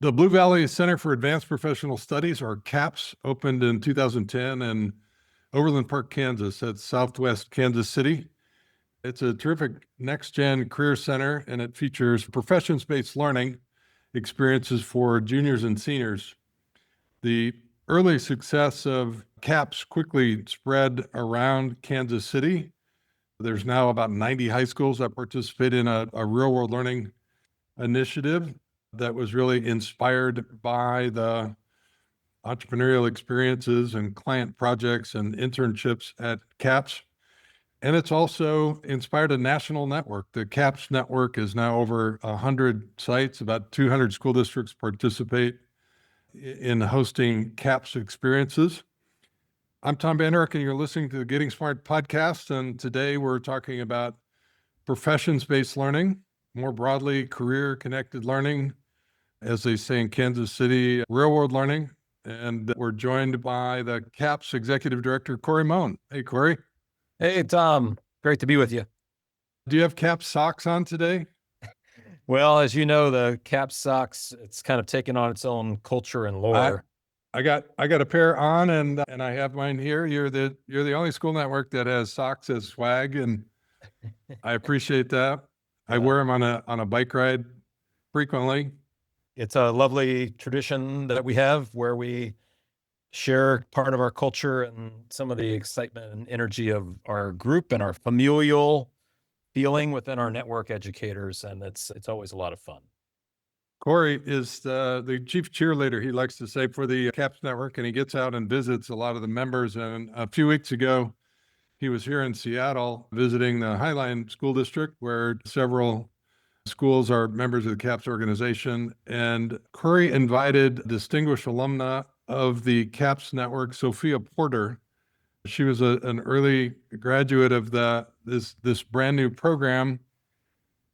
The Blue Valley Center for Advanced Professional Studies, or CAPS, opened in 2010 in Overland Park, Kansas. That's southwest Kansas City. It's a terrific next-gen career center, and it features professions-based learning experiences for juniors and seniors. The early success of CAPS quickly spread around Kansas City. There's now about 90 high schools that participate in a real-world learning initiative that was really inspired by the entrepreneurial experiences and client projects and internships at CAPS. And it's also inspired a national network. The CAPS network is now over 100 sites. About 200 school districts participate in hosting CAPS experiences. I'm Tom Vander Ark, and you're listening to the Getting Smart podcast. And today we're talking about professions-based learning, more broadly, career-connected learning, as they say in Kansas City, real-world learning. And we're joined by the CAPS Executive Director, Corey Mohn. Hey, Corey. Hey, Tom. Great to be with you. Do you have CAPS socks on today? Well, as you know, the CAPS socks, it's kind of taken on its own culture and lore. I got a pair on, and I have mine here. You're the only school network that has socks as swag, and I appreciate that. I wear them on a bike ride frequently. It's a lovely tradition that we have where we share part of our culture and some of the excitement and energy of our group and our familial feeling within our network educators. And it's always a lot of fun. Corey is the chief cheerleader, he likes to say, for the CAPS network, and he gets out and visits a lot of the members. And a few weeks ago, he was here in Seattle visiting the Highline School District, where several schools are members of the CAPS organization. And Corey invited distinguished alumna of the CAPS network, Sophia Porter. She was an early graduate of this brand new program.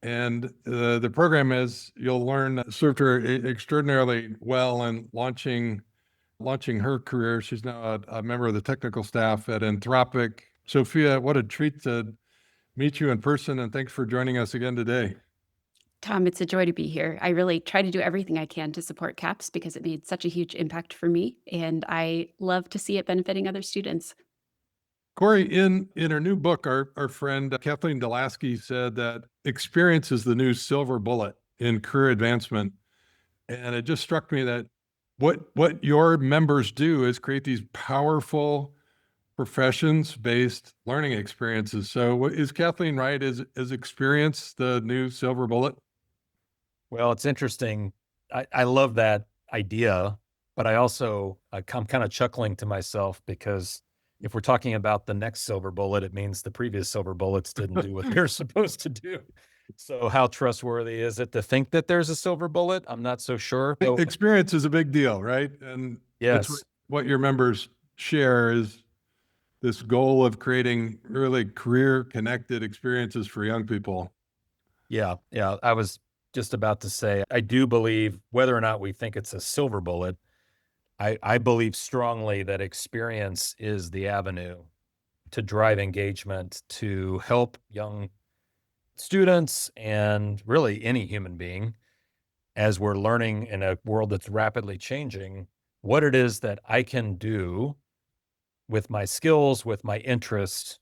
And the program, as you'll learn, served her extraordinarily well in launching her career. She's now a member of the technical staff at Anthropic. Sophia, what a treat to meet you in person, and thanks for joining us again today. Tom, it's a joy to be here. I really try to do everything I can to support CAPS because it made such a huge impact for me, and I love to see it benefiting other students. Corey, in her new book, our friend Kathleen Delaski said that experience is the new silver bullet in career advancement. And it just struck me that what your members do is create these powerful professions-based learning experiences. So is Kathleen right? Is experience the new silver bullet? Well, it's interesting. I love that idea, but I'm kind of chuckling to myself because if we're talking about the next silver bullet, it means the previous silver bullets didn't do what they're supposed to do. So how trustworthy is it to think that there's a silver bullet? I'm not so sure. Experience is a big deal, right? And yes, that's what your members share is this goal of creating really career-connected experiences for young people. Yeah. I was just about to say, I do believe whether or not we think it's a silver bullet, I believe strongly that experience is the avenue to drive engagement, to help young students and really any human being, as we're learning in a world that's rapidly changing, what it is that I can do with my skills, with my interests,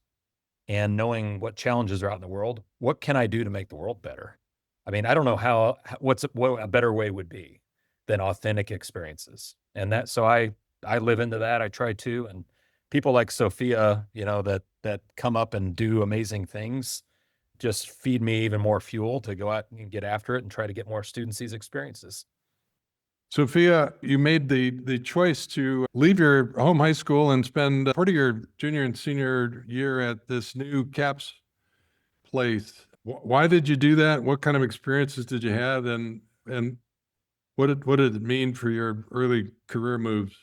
and knowing what challenges are out in the world. What can I do to make the world better? I mean, I don't know what a better way would be than authentic experiences. And so I live into that. I try to, and people like Sophia, that come up and do amazing things just feed me even more fuel to go out and get after it and try to get more students these experiences. Sophia, you made the choice to leave your home high school and spend part of your junior and senior year at this new CAPS place. Why did you do that? What kind of experiences did you have, and what did it mean for your early career moves?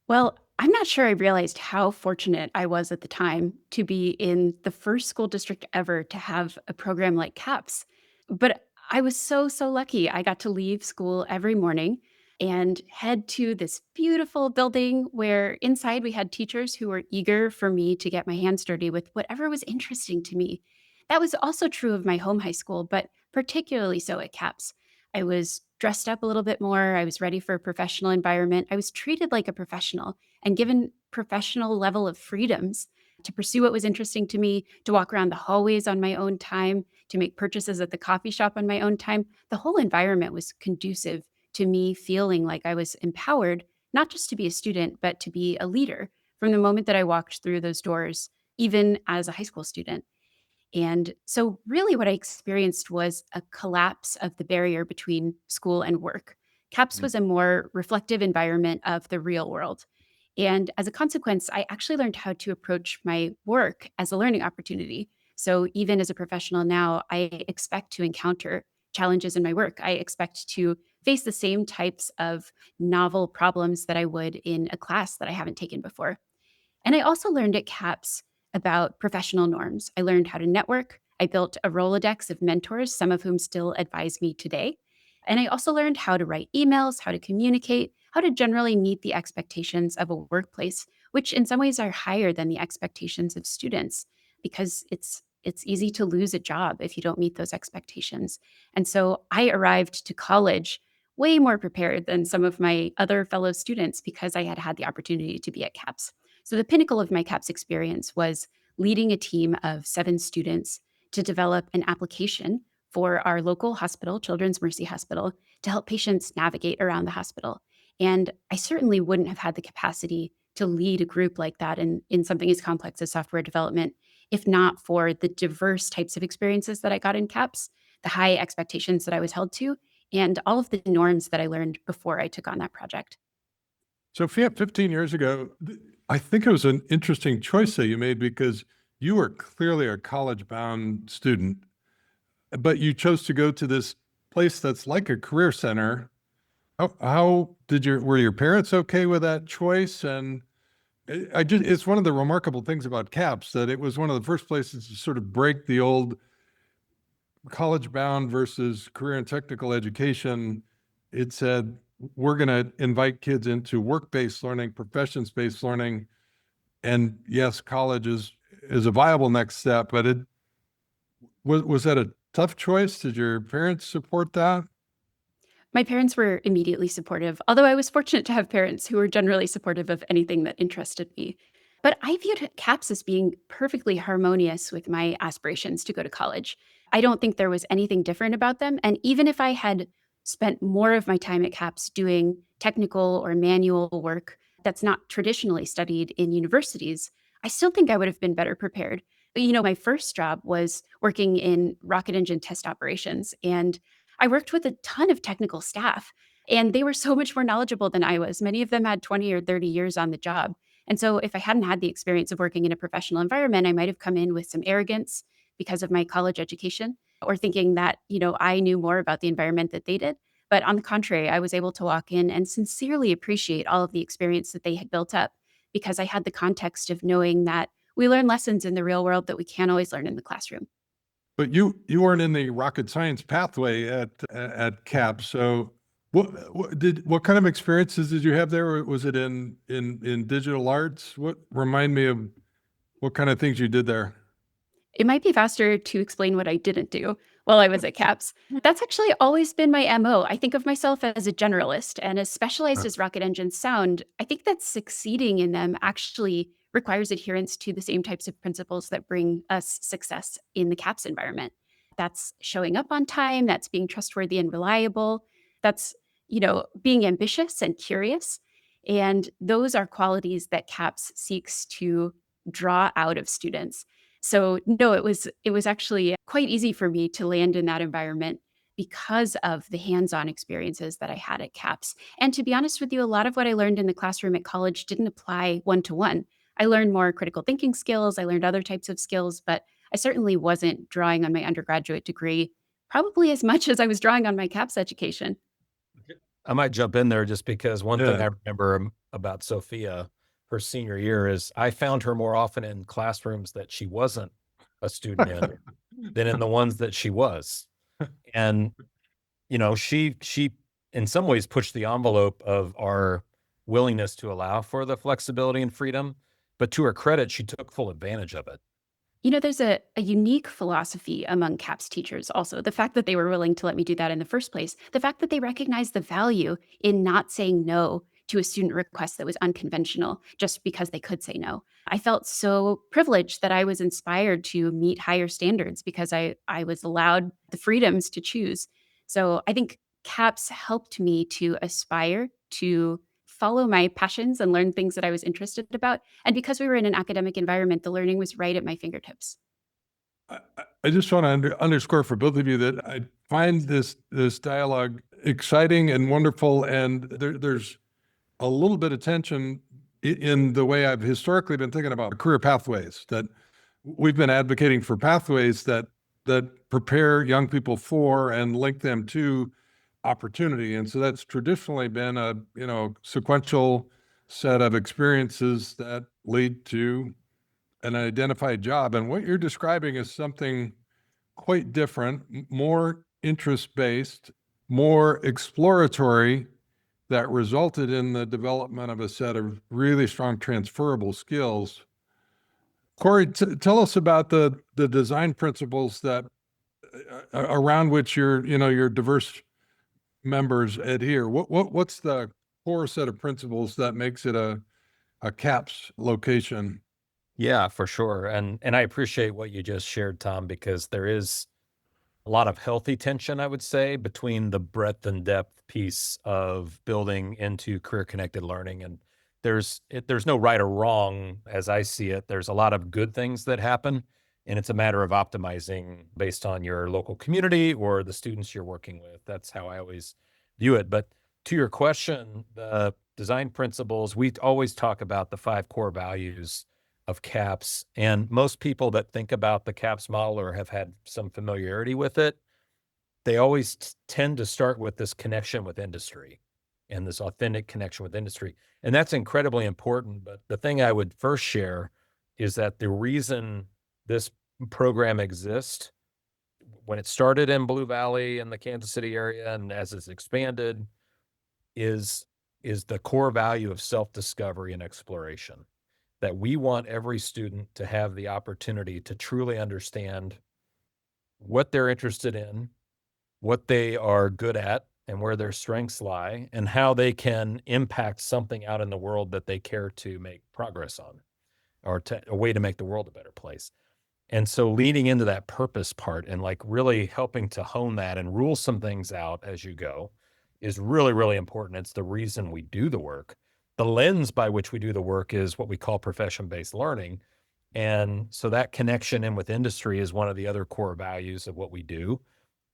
Well, I'm not sure I realized how fortunate I was at the time to be in the first school district ever to have a program like CAPS. But I was so lucky. I got to leave school every morning and head to this beautiful building where inside we had teachers who were eager for me to get my hands dirty with whatever was interesting to me. That was also true of my home high school, but particularly so at CAPS. I was dressed up a little bit more. I was ready for a professional environment. I was treated like a professional and given professional level of freedoms to pursue what was interesting to me, to walk around the hallways on my own time, to make purchases at the coffee shop on my own time. The whole environment was conducive to me feeling like I was empowered, not just to be a student, but to be a leader from the moment that I walked through those doors, even as a high school student. And so, really, what I experienced was a collapse of the barrier between school and work. CAPS was a more reflective environment of the real world. And as a consequence, I actually learned how to approach my work as a learning opportunity. So, even as a professional now, I expect to encounter challenges in my work. I expect to face the same types of novel problems that I would in a class that I haven't taken before. And I also learned at CAPS about professional norms. I learned how to network. I built a Rolodex of mentors, some of whom still advise me today. And I also learned how to write emails, how to communicate, how to generally meet the expectations of a workplace, which in some ways are higher than the expectations of students because it's easy to lose a job if you don't meet those expectations. And so I arrived to college way more prepared than some of my other fellow students because I had had the opportunity to be at CAPS. So the pinnacle of my CAPS experience was leading a team of 7 students to develop an application for our local hospital, Children's Mercy Hospital, to help patients navigate around the hospital. And I certainly wouldn't have had the capacity to lead a group like that in something as complex as software development if not for the diverse types of experiences that I got in CAPS, the high expectations that I was held to, and all of the norms that I learned before I took on that project. Sophia, 15 years ago, I think it was an interesting choice that you made because you were clearly a college-bound student, but you chose to go to this place that's like a career center. How did were your parents okay with that choice? And it's one of the remarkable things about CAPS that it was one of the first places to sort of break the old college-bound versus career and technical education. It said, we're going to invite kids into work-based learning, professions-based learning. And yes, college is a viable next step, but was that a tough choice? Did your parents support that? My parents were immediately supportive, although I was fortunate to have parents who were generally supportive of anything that interested me. But I viewed CAPS as being perfectly harmonious with my aspirations to go to college. I don't think there was anything different about them. And even if I had spent more of my time at CAPS doing technical or manual work that's not traditionally studied in universities, I still think I would have been better prepared. My first job was working in rocket engine test operations. And I worked with a ton of technical staff, and they were so much more knowledgeable than I was. Many of them had 20 or 30 years on the job. And so, if I hadn't had the experience of working in a professional environment, I might have come in with some arrogance because of my college education or thinking that, I knew more about the environment that they did. But on the contrary, I was able to walk in and sincerely appreciate all of the experience that they had built up because I had the context of knowing that we learn lessons in the real world that we can't always learn in the classroom. But you weren't in the rocket science pathway at CAP. So what kind of experiences did you have there? Or was it in digital arts? Remind me of what kind of things you did there? It might be faster to explain what I didn't do while I was at CAPS. That's actually always been my MO. I think of myself as a generalist, and as specialized as rocket engines sound, I think that succeeding in them actually requires adherence to the same types of principles that bring us success in the CAPS environment. That's showing up on time, that's being trustworthy and reliable, that's, being ambitious and curious. And those are qualities that CAPS seeks to draw out of students. So no, it was actually quite easy for me to land in that environment because of the hands-on experiences that I had at CAPS. And to be honest with you, a lot of what I learned in the classroom at college didn't apply one-to-one. I learned more critical thinking skills, I learned other types of skills, but I certainly wasn't drawing on my undergraduate degree probably as much as I was drawing on my CAPS education. I might jump in there just because one thing Yeah. I remember about Sophia, her senior year, is I found her more often in classrooms that she wasn't a student in than in the ones that she was. And, she in some ways pushed the envelope of our willingness to allow for the flexibility and freedom. But to her credit, she took full advantage of it. There's a unique philosophy among CAPS teachers also. The fact that they were willing to let me do that in the first place, the fact that they recognized the value in not saying no to a student request that was unconventional just because they could say no. I felt so privileged that I was inspired to meet higher standards because I was allowed the freedoms to choose. So I think CAPS helped me to aspire to follow my passions and learn things that I was interested about. And because we were in an academic environment, the learning was right at my fingertips. I just want to underscore for both of you that I find this dialogue exciting and wonderful, and there's a little bit of tension in the way I've historically been thinking about career pathways, that we've been advocating for pathways that prepare young people for and link them to opportunity. And so that's traditionally been a sequential set of experiences that lead to an identified job. And what you're describing is something quite different, more interest-based, more exploratory, that resulted in the development of a set of really strong transferable skills. Corey, tell us about the design principles that around which your diverse members adhere. What's the core set of principles that makes it a CAPS location? Yeah, for sure. And I appreciate what you just shared, Tom, because there is a lot of healthy tension, I would say, between the breadth and depth piece of building into career connected learning. And there's no right or wrong as I see it. There's a lot of good things that happen, and it's a matter of optimizing based on your local community or the students you're working with. That's how I always view it. But to your question, the design principles, we always talk about the 5 core values of CAPS. And most people that think about the CAPS model or have had some familiarity with it, they always tend to start with this connection with industry and this authentic connection with industry. And that's incredibly important. But the thing I would first share is that the reason this program exists, when it started in Blue Valley and the Kansas City area, and as it's expanded, is the core value of self-discovery and exploration. That we want every student to have the opportunity to truly understand what they're interested in, what they are good at, and where their strengths lie, and how they can impact something out in the world that they care to make progress on, or a way to make the world a better place. And so leaning into that purpose part and like really helping to hone that and rule some things out as you go is really, really important. It's the reason we do the work. The lens by which we do the work is what we call profession-based learning. And so that connection in with industry is one of the other core values of what we do.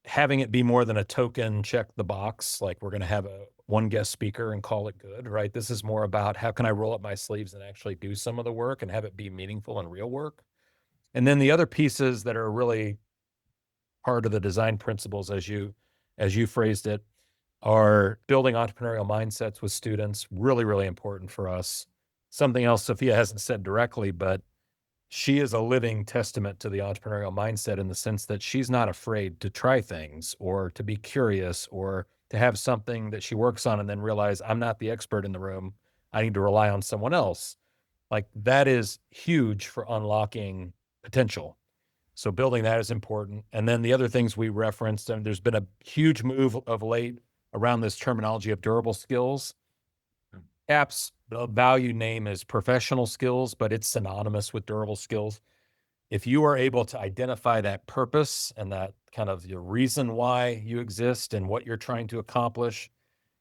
Having it be more than a token, check the box, like we're going to have one guest speaker and call it good, right? This is more about how can I roll up my sleeves and actually do some of the work and have it be meaningful and real work. And then the other pieces that are really part of the design principles, as you phrased it, are building entrepreneurial mindsets with students, really, really important for us. Something else Sophia hasn't said directly, but she is a living testament to the entrepreneurial mindset in the sense that she's not afraid to try things or to be curious or to have something that she works on and then realize I'm not the expert in the room. I need to rely on someone else. Like that is huge for unlocking potential. So building that is important. And then the other things we referenced, and there's been a huge move of late around this terminology of durable skills. CAPS, the value name is professional skills, but it's synonymous with durable skills. If you are able to identify that purpose and that kind of the reason why you exist and what you're trying to accomplish,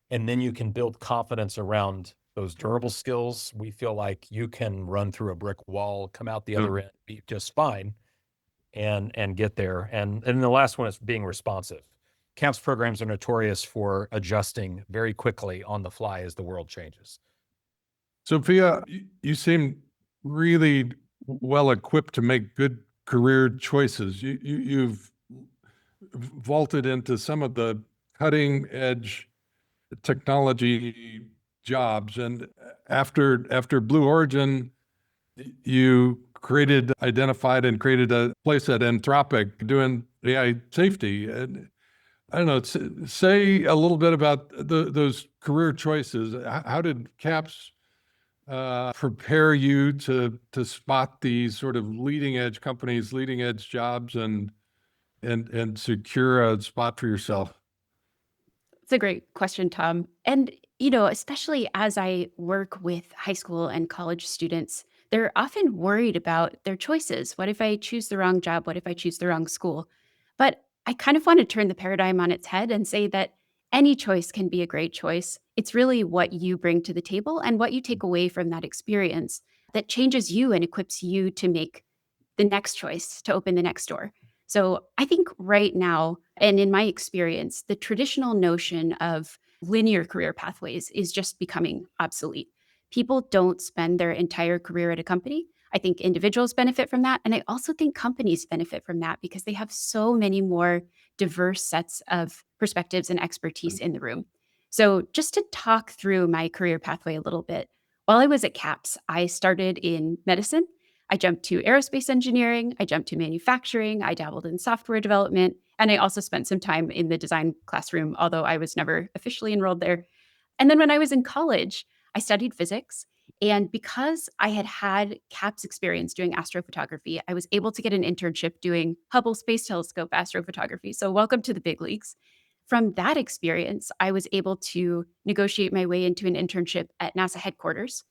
and then you can build confidence around those durable skills, we feel like you can run through a brick wall, come out the other end, be just fine, and get there. And the last one is being responsive. CAPS programs are notorious for adjusting very quickly on the fly as the world changes. Sophia, you seem really well equipped to make good career choices. You've vaulted into some of the cutting edge technology jobs, and after Blue Origin, you identified and created a place at Anthropic doing AI safety. And I don't know, say a little bit about those career choices. How did CAPS prepare you to spot these sort of leading edge companies, leading edge jobs, and secure a spot for yourself? It's a great question, Tom. And, especially as I work with high school and college students, they're often worried about their choices. What if I choose the wrong job? What if I choose the wrong school? But I kind of want to turn the paradigm on its head and say that any choice can be a great choice. It's really what you bring to the table and what you take away from that experience that changes you and equips you to make the next choice, to open the next door. So I think right now, and in my experience, the traditional notion of linear career pathways is just becoming obsolete. People don't spend their entire career at a company. I think individuals benefit from that. And I also think companies benefit from that because they have so many more diverse sets of perspectives and expertise in the room. So, just to talk through my career pathway a little bit, while I was at CAPS, I started in medicine. I jumped to aerospace engineering, I jumped to manufacturing, I dabbled in software development, and I also spent some time in the design classroom, although I was never officially enrolled there. And then when I was in college, I studied physics. And because I had had CAPS experience doing astrophotography, I was able to get an internship doing Hubble Space Telescope astrophotography. So, welcome to the big leagues. From that experience, I was able to negotiate my way into an internship at NASA headquarters.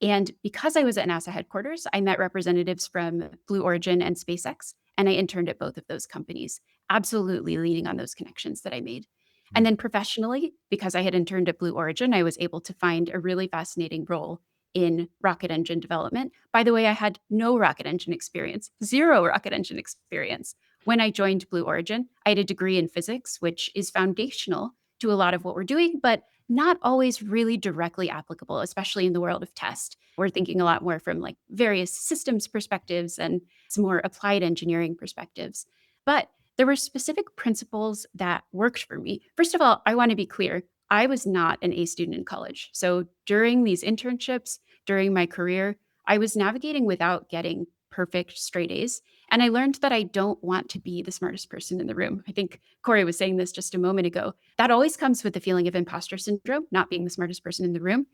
And because I was at NASA headquarters, I met representatives from Blue Origin and SpaceX, and I interned at both of those companies, absolutely leaning on those connections that I made. And then professionally, because I had interned at Blue Origin, I was able to find a really fascinating role in rocket engine development. By the way, I had no rocket engine experience, zero rocket engine experience. When I joined Blue Origin, I had a degree in physics, which is foundational to a lot of what we're doing, but not always really directly applicable, especially in the world of test. We're thinking a lot more from like various systems perspectives and some more applied engineering perspectives. But there were specific principles that worked for me. First of all, I want to be clear. I was not an A student in college. So during these internships, during my career, I was navigating without getting perfect straight A's. And I learned that I don't want to be the smartest person in the room. I think Corey was saying this just a moment ago. That always comes with the feeling of imposter syndrome, not being the smartest person in the room.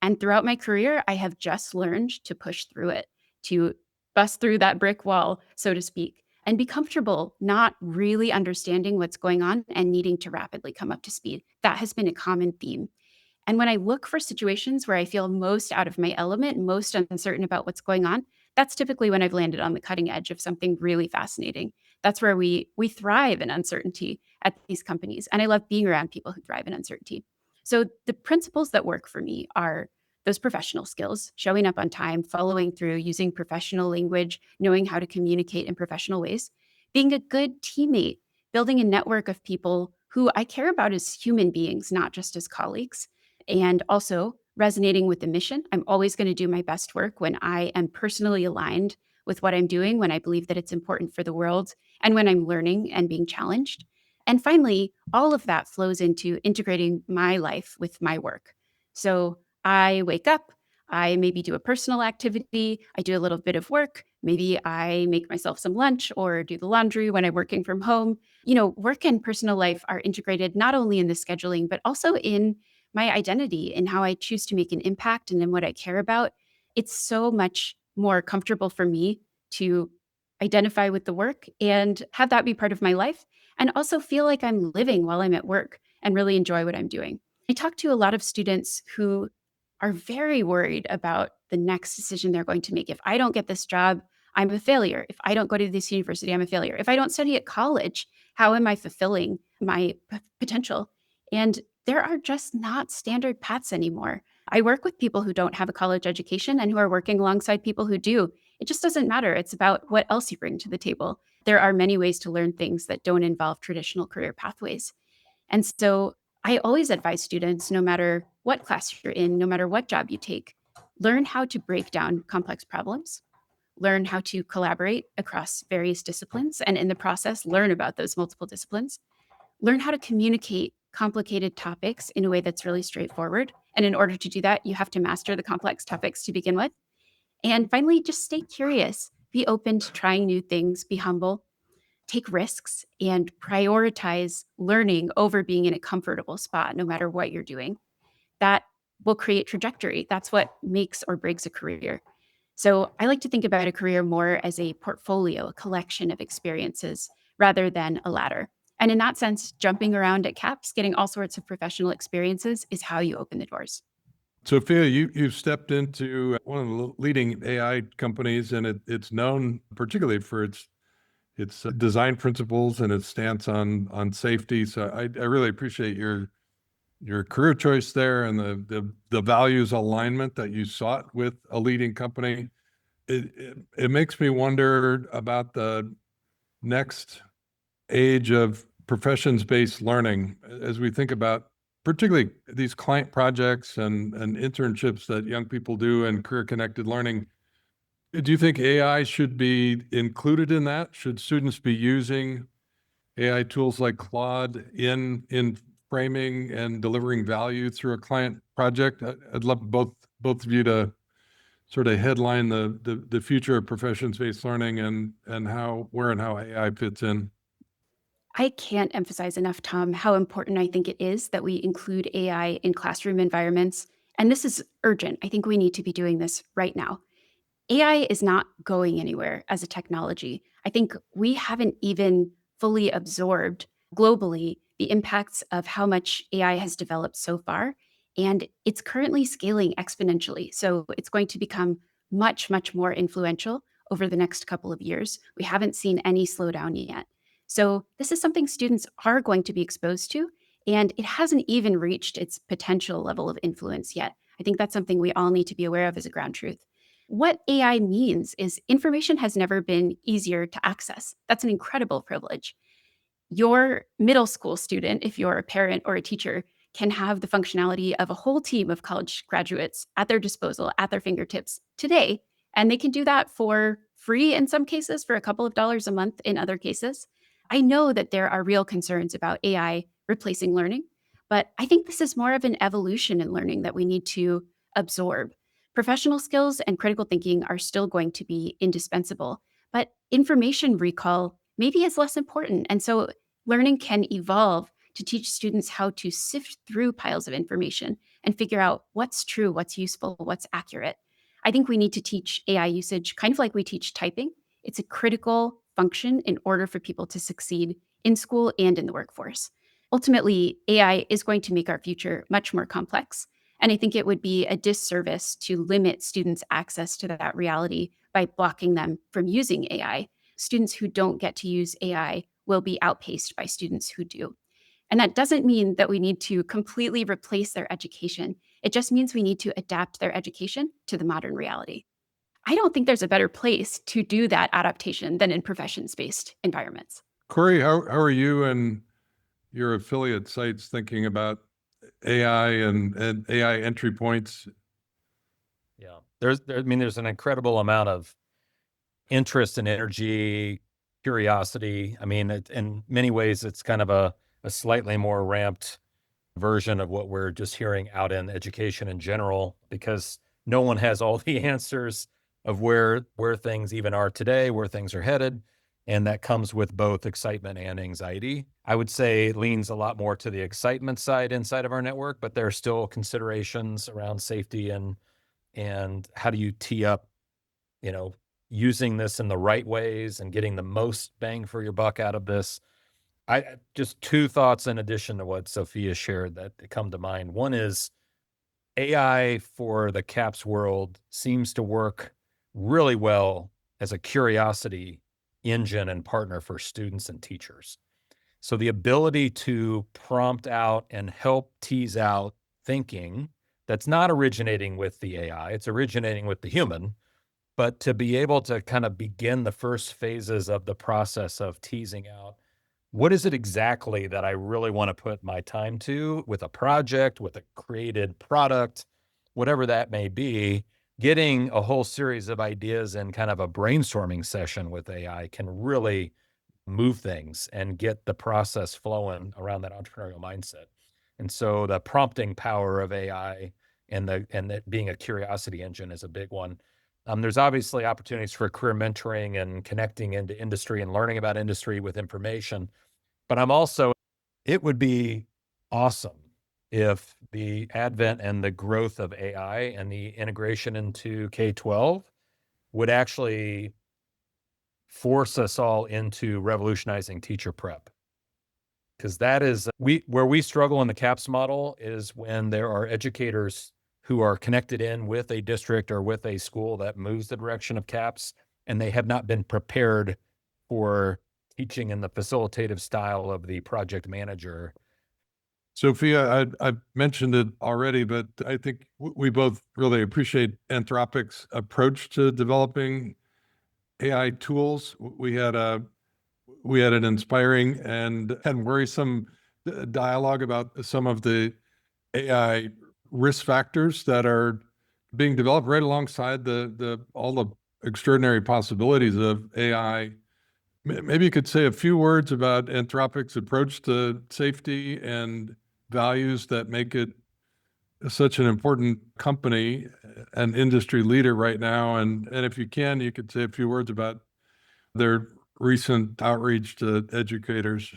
And throughout my career, I have just learned to push through it, to bust through that brick wall, so to speak, and be comfortable not really understanding what's going on and needing to rapidly come up to speed. That has been a common theme. And when I look for situations where I feel most out of my element, most uncertain about what's going on, that's typically when I've landed on the cutting edge of something really fascinating. That's where we thrive in uncertainty at these companies. And I love being around people who thrive in uncertainty. So the principles that work for me are those professional skills, showing up on time, following through, using professional language, knowing how to communicate in professional ways, being a good teammate, building a network of people who I care about as human beings, not just as colleagues, and also resonating with the mission. I'm always going to do my best work when I am personally aligned with what I'm doing, when I believe that it's important for the world, and when I'm learning and being challenged. And finally, all of that flows into integrating my life with my work. So I wake up, I maybe do a personal activity, I do a little bit of work, maybe I make myself some lunch or do the laundry when I'm working from home. Work and personal life are integrated not only in the scheduling, but also in my identity and how I choose to make an impact and in what I care about. It's so much more comfortable for me to identify with the work and have that be part of my life and also feel like I'm living while I'm at work and really enjoy what I'm doing. I talk to a lot of students who are very worried about the next decision they're going to make. If I don't get this job, I'm a failure. If I don't go to this university, I'm a failure. If I don't study at college, how am I fulfilling my potential? And there are just not standard paths anymore. I work with people who don't have a college education and who are working alongside people who do. It just doesn't matter. It's about what else you bring to the table. There are many ways to learn things that don't involve traditional career pathways. And so I always advise students, no matter what class you're in, no matter what job you take, learn how to break down complex problems, learn how to collaborate across various disciplines, and in the process, learn about those multiple disciplines. Learn how to communicate complicated topics in a way that's really straightforward. And in order to do that, you have to master the complex topics to begin with. And finally, just stay curious, be open to trying new things, be humble, take risks, and prioritize learning over being in a comfortable spot, no matter what you're doing. That will create trajectory. That's what makes or breaks a career. So I like to think about a career more as a portfolio, a collection of experiences rather than a ladder. And in that sense, jumping around at CAPS, getting all sorts of professional experiences is how you open the doors. Sophia, you've stepped into one of the leading AI companies, and it's known particularly for its design principles and its stance on safety. So I really appreciate your career choice there and the values alignment that you sought with a leading company. It makes me wonder about the next age of professions-based learning as we think about particularly these client projects and internships that young people do and career-connected learning. Do you think AI should be included in that? Should students be using AI tools like Claude in framing and delivering value through a client project? I'd love both of you to sort of headline the future of professions-based learning and where and how AI fits in. I can't emphasize enough, Tom, how important I think it is that we include AI in classroom environments. And this is urgent. I think we need to be doing this right now. AI is not going anywhere as a technology. I think we haven't even fully absorbed globally the impacts of how much AI has developed so far. And it's currently scaling exponentially. So it's going to become much, much more influential over the next couple of years. We haven't seen any slowdown yet. So this is something students are going to be exposed to, and it hasn't even reached its potential level of influence yet. I think that's something we all need to be aware of as a ground truth. What AI means is information has never been easier to access. That's an incredible privilege. Your middle school student, if you're a parent or a teacher, can have the functionality of a whole team of college graduates at their disposal, at their fingertips today. And they can do that for free in some cases, for a couple of dollars a month in other cases. I know that there are real concerns about AI replacing learning, but I think this is more of an evolution in learning that we need to absorb. Professional skills and critical thinking are still going to be indispensable, but information recall maybe is less important. And so learning can evolve to teach students how to sift through piles of information and figure out what's true, what's useful, what's accurate. I think we need to teach AI usage kind of like we teach typing. It's a critical function in order for people to succeed in school and in the workforce. Ultimately, AI is going to make our future much more complex. And I think it would be a disservice to limit students' access to that reality by blocking them from using AI. Students who don't get to use AI will be outpaced by students who do. And that doesn't mean that we need to completely replace their education. It just means we need to adapt their education to the modern reality. I don't think there's a better place to do that adaptation than in professions-based environments. Corey, how are you and your affiliate sites thinking about AI and AI entry points? Yeah, there's an incredible amount of interest and energy, curiosity. I mean, in many ways, it's kind of a slightly more ramped version of what we're just hearing out in education in general, because no one has all the answers of where things even are today, where things are headed. And that comes with both excitement and anxiety. I would say it leans a lot more to the excitement side inside of our network, but there are still considerations around safety and how do you tee up, using this in the right ways and getting the most bang for your buck out of this. I just two thoughts in addition to what Sophia shared that come to mind. One is AI for the CAPS world seems to work really well as a curiosity engine and partner for students and teachers. So the ability to prompt out and help tease out thinking that's not originating with the AI, it's originating with the human, but to be able to kind of begin the first phases of the process of teasing out what is it exactly that I really want to put my time to with a project, with a created product, whatever that may be. Getting a whole series of ideas in kind of a brainstorming session with AI can really move things and get the process flowing around that entrepreneurial mindset. And so the prompting power of AI and that being a curiosity engine is a big one. There's obviously opportunities for career mentoring and connecting into industry and learning about industry with information. But it would be awesome if the advent and the growth of AI and the integration into K-12 would actually force us all into revolutionizing teacher prep. Because that is where we struggle in the CAPS model is when there are educators who are connected in with a district or with a school that moves the direction of CAPS, and they have not been prepared for teaching in the facilitative style of the project manager. Sophia, I've mentioned it already, but I think we both really appreciate Anthropic's approach to developing AI tools. We had an inspiring and worrisome dialogue about some of the AI risk factors that are being developed right alongside all the extraordinary possibilities of AI. Maybe you could say a few words about Anthropic's approach to safety and values that make it such an important company and industry leader right now. And if you can, you could say a few words about their recent outreach to educators.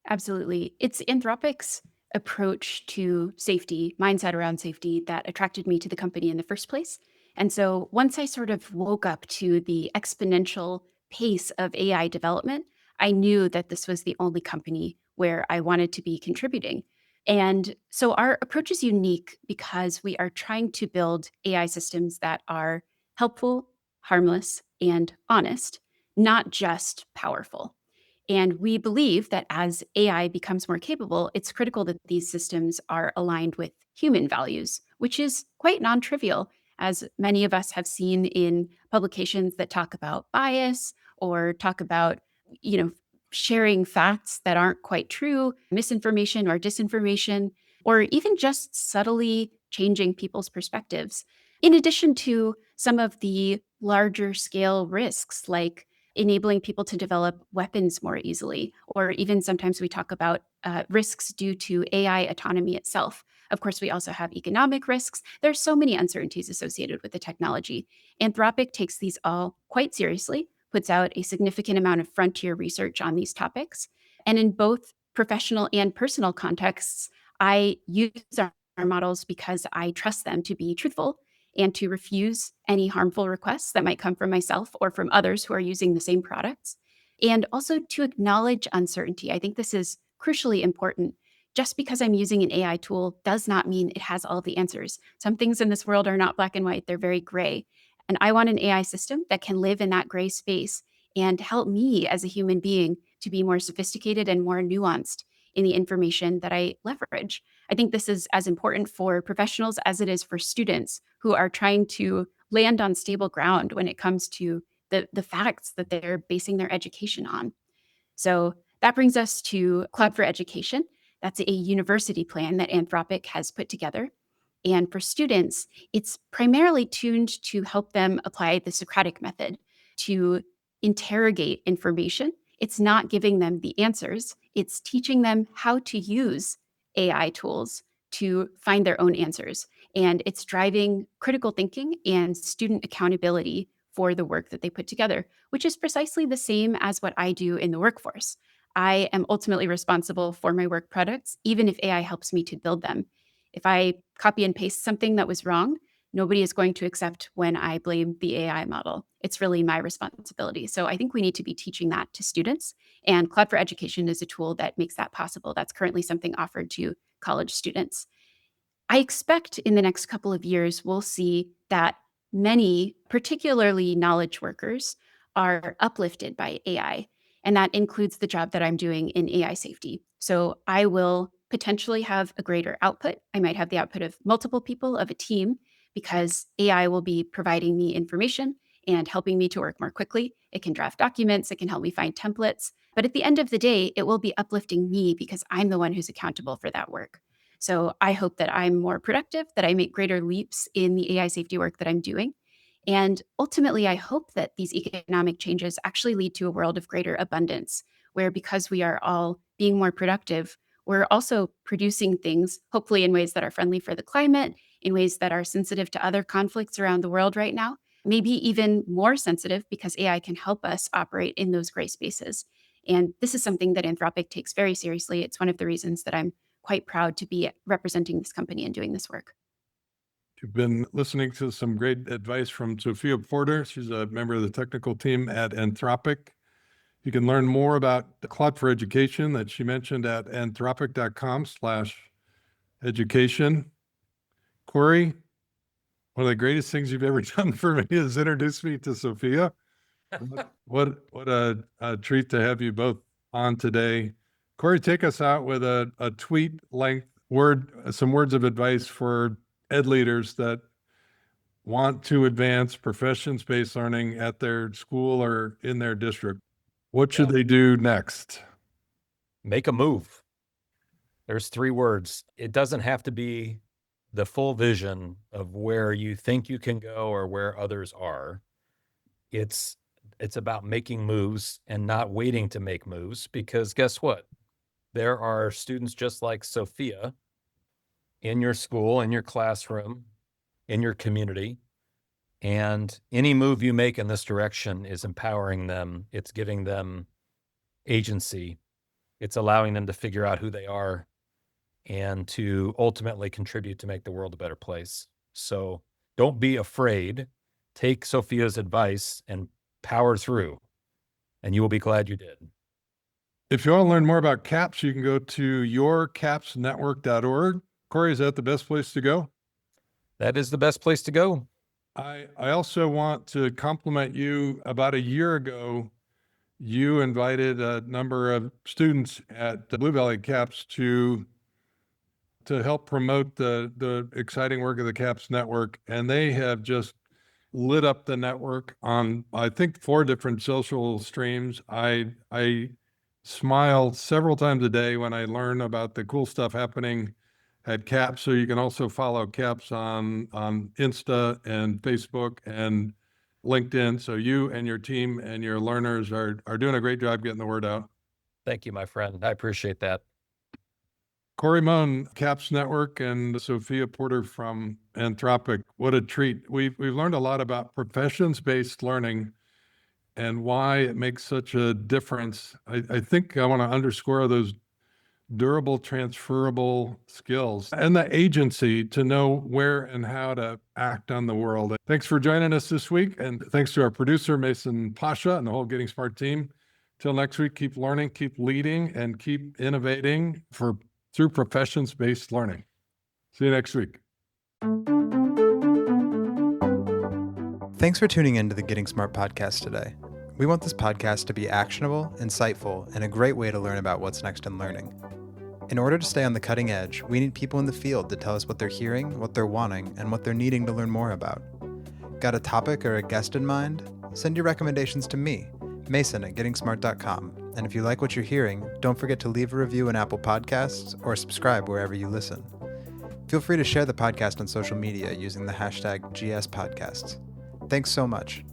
Absolutely. It's Anthropic's approach to safety, mindset around safety, that attracted me to the company in the first place. And so once I sort of woke up to the exponential pace of AI development, I knew that this was the only company where I wanted to be contributing. And so our approach is unique because we are trying to build AI systems that are helpful, harmless, and honest, not just powerful. And we believe that as AI becomes more capable, it's critical that these systems are aligned with human values, which is quite non trivial, as many of us have seen in publications that talk about bias or talk about, you know, sharing facts that aren't quite true, misinformation or disinformation, or even just subtly changing people's perspectives. In addition to some of the larger scale risks, like enabling people to develop weapons more easily, or even sometimes we talk about risks due to AI autonomy itself. Of course, we also have economic risks. There's so many uncertainties associated with the technology. Anthropic takes these all quite seriously, puts out a significant amount of frontier research on these topics. And in both professional and personal contexts, I use our models because I trust them to be truthful and to refuse any harmful requests that might come from myself or from others who are using the same products. And also to acknowledge uncertainty. I think this is crucially important. Just because I'm using an AI tool does not mean it has all the answers. Some things in this world are not black and white, they're very gray. And I want an AI system that can live in that gray space and help me as a human being to be more sophisticated and more nuanced in the information that I leverage. I think this is as important for professionals as it is for students who are trying to land on stable ground when it comes to the facts that they're basing their education on. So that brings us to Cloud for Education. That's a university plan that Anthropic has put together. And for students, it's primarily tuned to help them apply the Socratic method to interrogate information. It's not giving them the answers, it's teaching them how to use AI tools to find their own answers. And it's driving critical thinking and student accountability for the work that they put together, which is precisely the same as what I do in the workforce. I am ultimately responsible for my work products, even if AI helps me to build them. If I copy and paste something that was wrong, nobody is going to accept when I blame the AI model. It's really my responsibility. So I think we need to be teaching that to students. And Cloud for Education is a tool that makes that possible. That's currently something offered to college students. I expect in the next couple of years, we'll see that many, particularly knowledge workers, are uplifted by AI. And that includes the job that I'm doing in AI safety. So I will potentially have a greater output. I might have the output of multiple people, of a team, because AI will be providing me information and helping me to work more quickly. It can draft documents, it can help me find templates. But at the end of the day, it will be uplifting me because I'm the one who's accountable for that work. So I hope that I'm more productive, that I make greater leaps in the AI safety work that I'm doing. And ultimately, I hope that these economic changes actually lead to a world of greater abundance, where because we are all being more productive, we're also producing things, hopefully in ways that are friendly for the climate, in ways that are sensitive to other conflicts around the world right now, maybe even more sensitive because AI can help us operate in those gray spaces. And this is something that Anthropic takes very seriously. It's one of the reasons that I'm quite proud to be representing this company and doing this work. You've been listening to some great advice from Sophia Porter. She's a member of the technical team at Anthropic. You can learn more about the Cloud for Education that she mentioned at anthropic.com/education. Corey, one of the greatest things you've ever done for me is introduce me to Sophia. What a treat to have you both on today. Corey, take us out with a tweet length some words of advice for ed leaders that want to advance professions-based learning at their school or in their district. What should they do next? Make a move. There's 3 words. It doesn't have to be the full vision of where you think you can go or where others are. It's about making moves and not waiting to make moves, because guess what? There are students just like Sophia in your school, in your classroom, in your community. And any move you make in this direction is empowering them. It's giving them agency. It's allowing them to figure out who they are and to ultimately contribute to make the world a better place. So don't be afraid. Take Sophia's advice and power through, and you will be glad you did. If you want to learn more about CAPS, you can go to yourcapsnetwork.org. Corey, is that the best place to go? That is the best place to go. I also want to compliment you. About a year ago, you invited a number of students at the Blue Valley CAPS to help promote the exciting work of the CAPS network. And they have just lit up the network on, I think, 4 different social streams. I smile several times a day when I learn about the cool stuff happening at CAPS. So you can also follow CAPS on Insta and Facebook and LinkedIn. So you and your team and your learners are doing a great job getting the word out. Thank you, my friend. I appreciate that. Corey Mohn, CAPS Network, and Sophia Porter from Anthropic. What a treat. We've learned a lot about professions-based learning and why it makes such a difference. I think I want to underscore those durable, transferable skills and the agency to know where and how to act on the world. Thanks for joining us this week. And thanks to our producer, Mason Pasha, and the whole Getting Smart team. Till next week, keep learning, keep leading, and keep innovating through professions-based learning. See you next week. Thanks for tuning in to the Getting Smart podcast today. We want this podcast to be actionable, insightful, and a great way to learn about what's next in learning. In order to stay on the cutting edge, we need people in the field to tell us what they're hearing, what they're wanting, and what they're needing to learn more about. Got a topic or a guest in mind? Send your recommendations to me, Mason at gettingsmart.com. And if you like what you're hearing, don't forget to leave a review in Apple Podcasts or subscribe wherever you listen. Feel free to share the podcast on social media using the hashtag GSPodcasts. Thanks so much.